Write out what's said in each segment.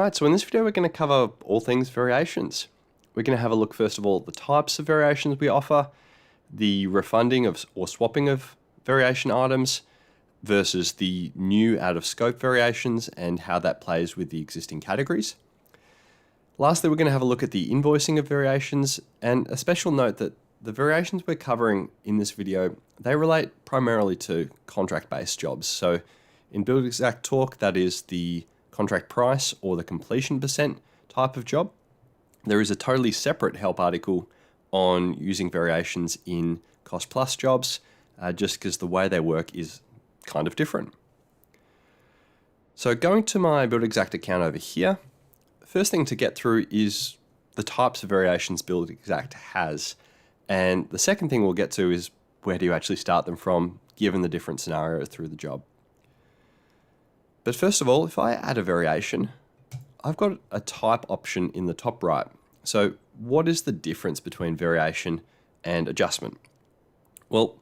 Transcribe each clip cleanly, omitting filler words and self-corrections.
Alright, so in this video we're going to cover all things variations. We're going to have a look first of all at the types of variations we offer, the refunding of or swapping of variation items versus the new out of scope variations and how that plays with the existing categories. Lastly, we're going to have a look at the invoicing of variations, and a special note that the variations we're covering in this video, they relate primarily to contract-based jobs. So in Build Exact Talk, that is the contract price or the completion percent type of job. There is a totally separate help article on using variations in cost plus jobs, just because the way they work is kind of different. So going to my Build Exact account over here, the first thing to get through is the types of variations Build Exact has. And the second thing we'll get to is where do you actually start them from, given the different scenarios through the job. But first of all, if I add a variation, I've got a type option in the top right. So what is the difference between variation and adjustment? Well,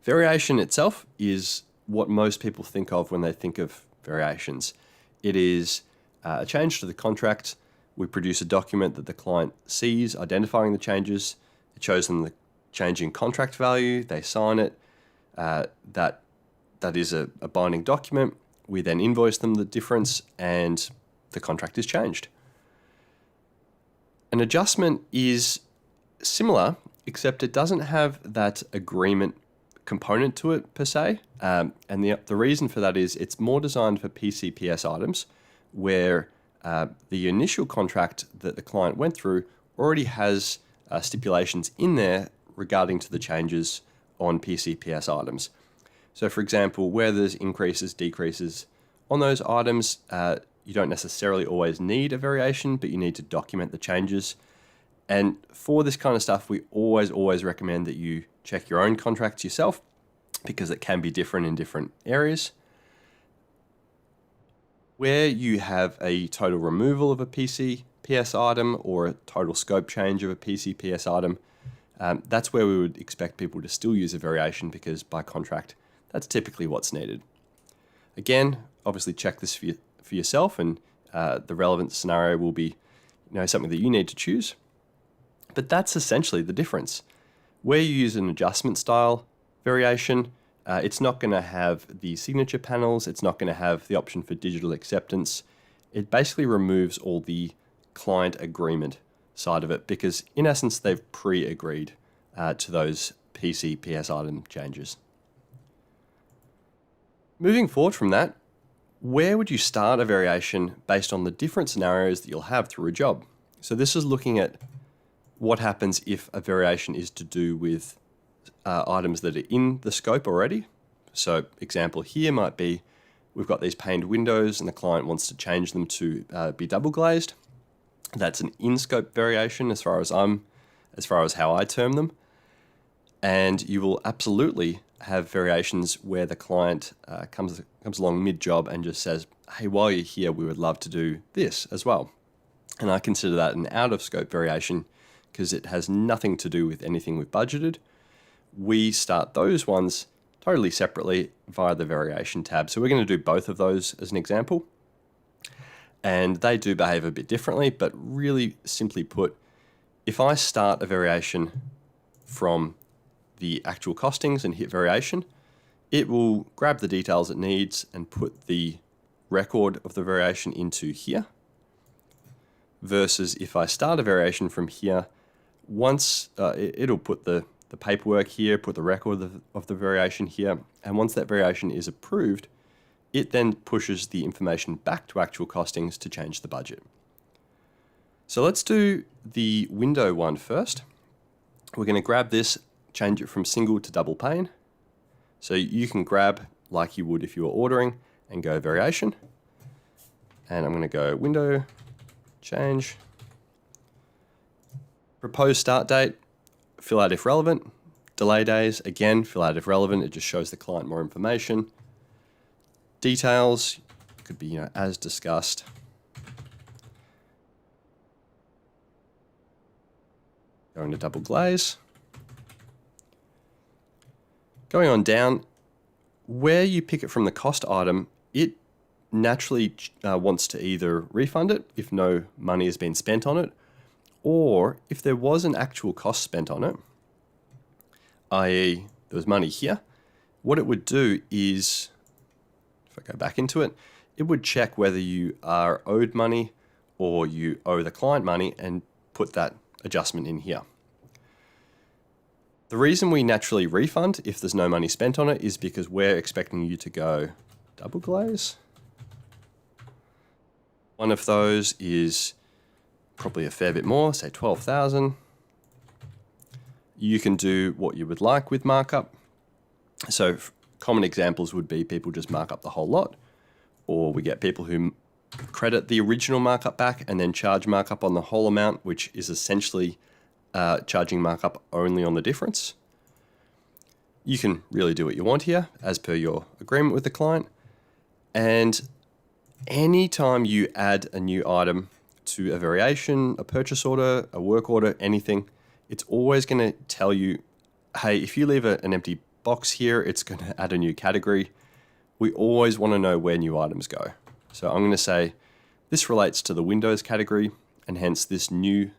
variation itself is what most people think of when they think of variations. It is a change to the contract. We produce a document that the client sees, identifying the changes. It shows them the change in contract value. They sign it. That is a binding document. We then invoice them the difference and the contract is changed. An adjustment is similar, except it doesn't have that agreement component to it per se. And the reason for that is it's more designed for PCPS items where the initial contract that the client went through already has stipulations in there regarding to the changes on PCPS items. So for example, where there's increases, decreases on those items, you don't necessarily always need a variation, but you need to document the changes. And for this kind of stuff, we always recommend that you check your own contracts yourself because it can be different in different areas. Where you have a total removal of a PCPS item or a total scope change of a PCPS item, that's where we would expect people to still use a variation because by contract, that's typically what's needed. Again, obviously check this for yourself, and the relevant scenario will be something that you need to choose. But that's essentially the difference. Where you use an adjustment style variation, it's not going to have the signature panels. It's not going to have the option for digital acceptance. It basically removes all the client agreement side of it because in essence, they've pre-agreed to those PCPS item changes. Moving forward from that, where would you start a variation based on the different scenarios that you'll have through a job? So this is looking at what happens if a variation is to do with items that are in the scope already. So example here might be, we've got these paned windows and the client wants to change them to be double glazed. That's an in-scope variation as far as how I term them. And you will absolutely have variations where the client comes along mid-job and just says, hey, while you're here, we would love to do this as well. And I consider that an out-of-scope variation because it has nothing to do with anything we've budgeted. We start those ones totally separately via the variation tab. So we're going to do both of those as an example. And they do behave a bit differently, but really simply put, if I start a variation from the actual costings and hit variation, it will grab the details it needs and put the record of the variation into here. Versus if I start a variation from here, once it'll put the paperwork here, put the record of the variation here, and once that variation is approved, it then pushes the information back to actual costings to change the budget. So let's do the window one first. We're going to grab this, change it from single to double pane. So you can grab like you would if you were ordering and go variation. And I'm going to go window, change, propose start date, fill out if relevant, delay days, again, fill out if relevant, it just shows the client more information. Details, could be, as discussed. Going to double glaze. Going on down, where you pick it from the cost item, it naturally wants to either refund it if no money has been spent on it, or if there was an actual cost spent on it, i.e. there was money here, what it would do is, if I go back into it, it would check whether you are owed money or you owe the client money and put that adjustment in here. The reason we naturally refund if there's no money spent on it is because we're expecting you to go double glaze. One of those is probably a fair bit more, say 12,000. You can do what you would like with markup. So common examples would be people just mark up the whole lot, or we get people who credit the original markup back and then charge markup on the whole amount, which is essentially charging markup only on the difference. You can really do what you want here as per your agreement with the client. And anytime you add a new item to a variation, a purchase order, a work order, anything, it's always going to tell you, hey, if you leave an empty box here, it's going to add a new category. We always want to know where new items go. So I'm going to say this relates to the Windows category, and hence this new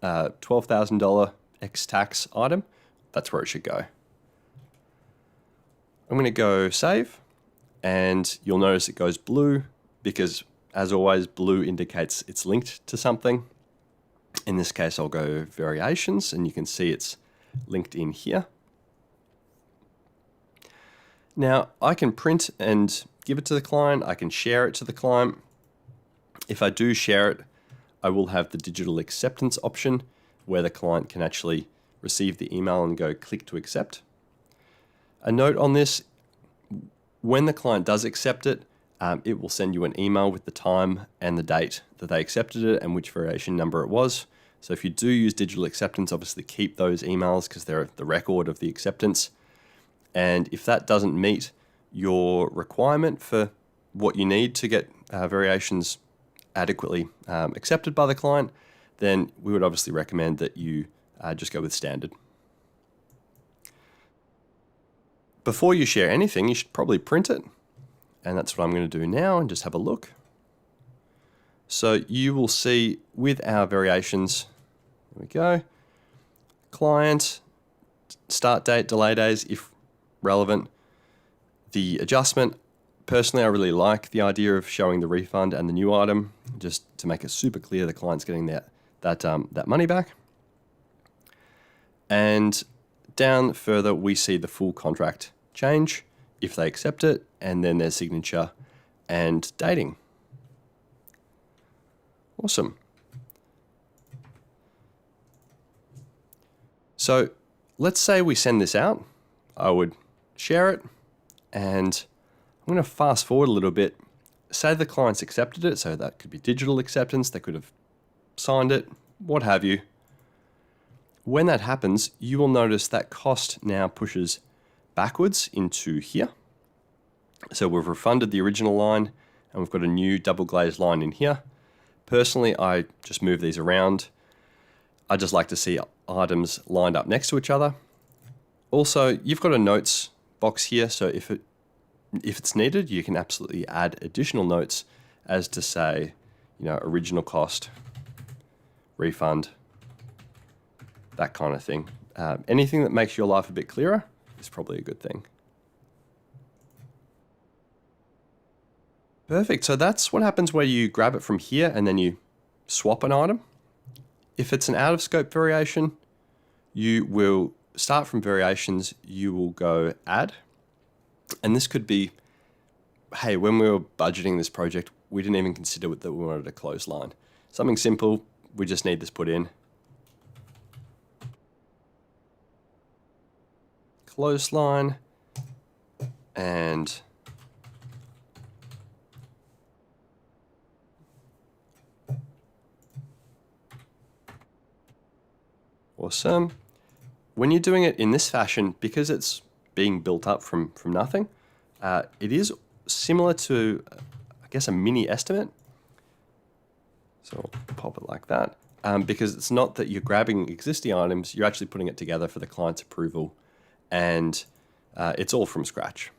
$12,000 ex-tax item, that's where it should go. I'm going to go save, and you'll notice it goes blue because, as always, blue indicates it's linked to something. In this case, I'll go variations, and you can see it's linked in here. Now, I can print and give it to the client. I can share it to the client. If I do share it, I will have the digital acceptance option where the client can actually receive the email and go click to accept. A note on this, when the client does accept it, it will send you an email with the time and the date that they accepted it and which variation number it was. So if you do use digital acceptance, obviously keep those emails because they're the record of the acceptance. And if that doesn't meet your requirement for what you need to get variations adequately accepted by the client, then we would obviously recommend that you just go with standard. Before you share anything, you should probably print it. And that's what I'm going to do now and just have a look. So you will see with our variations, there we go, client, start date, delay days, if relevant, the adjustment. Personally, I really like the idea of showing the refund and the new item, just to make it super clear the client's getting that money back. And down further, we see the full contract change if they accept it, and then their signature and dating. Awesome. So let's say we send this out. I would share it, and I'm going to fast forward a little bit. Say the client's accepted it, so that could be digital acceptance, they could have signed it, what have you. When that happens, you will notice that cost now pushes backwards into here. So we've refunded the original line, and we've got a new double glazed line in here. Personally, I just move these around. I just like to see items lined up next to each other. Also, you've got a notes box here, so if it's needed, you can absolutely add additional notes as to say, original cost, refund, that kind of thing. Anything that makes your life a bit clearer is probably a good thing. Perfect. So that's what happens where you grab it from here and then you swap an item. If it's an out of scope variation, you will start from variations, you will go add. And this could be, hey, when we were budgeting this project, we didn't even consider that we wanted a clothesline. Something simple, we just need this put in. Clothesline, and awesome. When you're doing it in this fashion, because it's being built up from nothing, it is similar to, I guess, a mini estimate. So I'll pop it like that. Because it's not that you're grabbing existing items, you're actually putting it together for the client's approval, and it's all from scratch.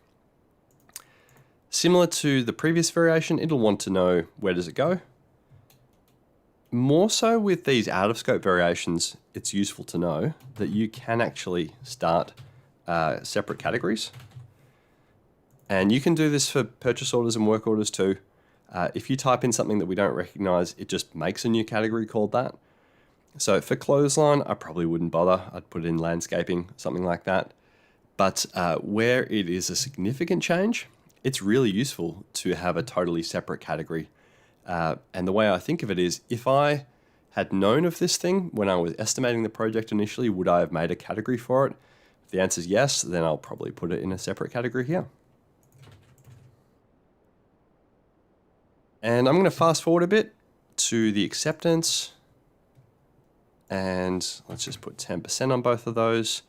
Similar to the previous variation, it'll want to know where does it go. More so with these out of scope variations, it's useful to know that you can actually start separate categories. And you can do this for purchase orders and work orders too. If you type in something that we don't recognize, it just makes a new category called that. So for clothesline, I probably wouldn't bother. I'd put it in landscaping, something like that. But where it is a significant change, it's really useful to have a totally separate category. And the way I think of it is, if I had known of this thing when I was estimating the project initially, would I have made a category for it? If the answer is yes, then I'll probably put it in a separate category here. And I'm going to fast forward a bit to the acceptance. And let's just put 10% on both of those.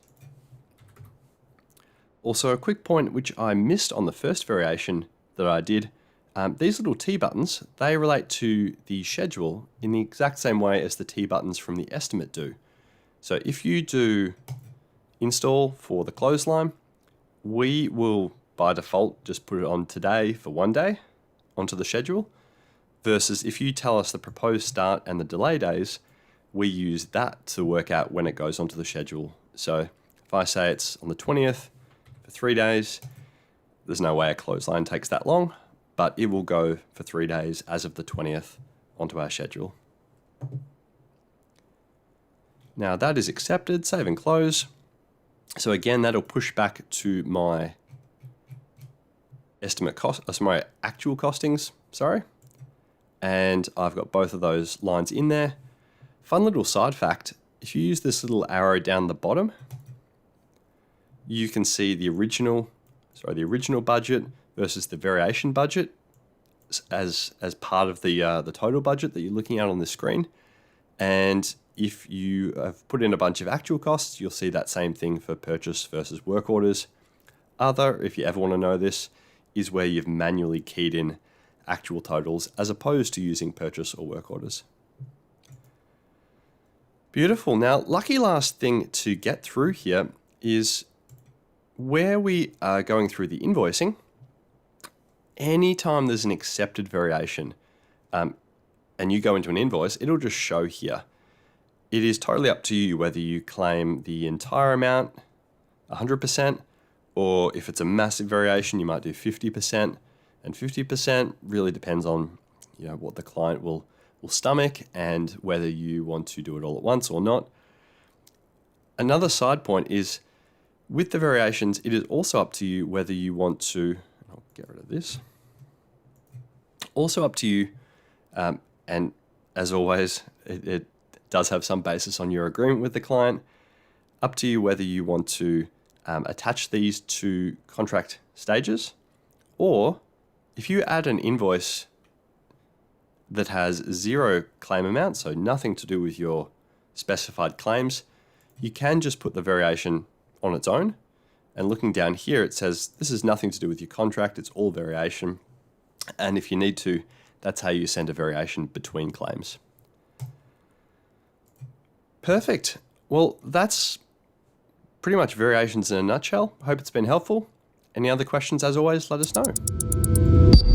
Also, a quick point which I missed on the first variation that I did. These little T buttons, they relate to the schedule in the exact same way as the T buttons from the estimate do. So if you do install for the clothesline, we will by default just put it on today for 1 day onto the schedule, versus if you tell us the proposed start and the delay days, we use that to work out when it goes onto the schedule. So if I say it's on the 20th for 3 days, there's no way a clothesline takes that long, but it will go for 3 days as of the 20th onto our schedule. Now that is accepted, save and close. So again, that'll push back to my estimate cost, my actual costings, sorry. And I've got both of those lines in there. Fun little side fact, if you use this little arrow down the bottom, you can see the original budget versus the variation budget as part of the total budget that you're looking at on the screen. And if you have put in a bunch of actual costs, you'll see that same thing for purchase versus work orders. Other, if you ever want to know this, is where you've manually keyed in actual totals as opposed to using purchase or work orders. Beautiful. Now, lucky last thing to get through here is where we are going through the invoicing. Anytime there's an accepted variation and you go into an invoice, it'll just show here. It is totally up to you whether you claim the entire amount, 100%, or if it's a massive variation, you might do 50%. And 50% really depends on what the client will stomach and whether you want to do it all at once or not. Another side point is with the variations, it is also up to you whether you want to, I'll get rid of this, also up to you, and as always, it does have some basis on your agreement with the client, up to you whether you want to attach these to contract stages, or if you add an invoice that has 0 claim amount, so nothing to do with your specified claims, you can just put the variation on its own. And looking down here, it says this is nothing to do with your contract, it's all variation. And if you need to, that's how you send a variation between claims. Perfect. Well, that's pretty much variations in a nutshell. Hope it's been helpful. Any other questions, as always, let us know.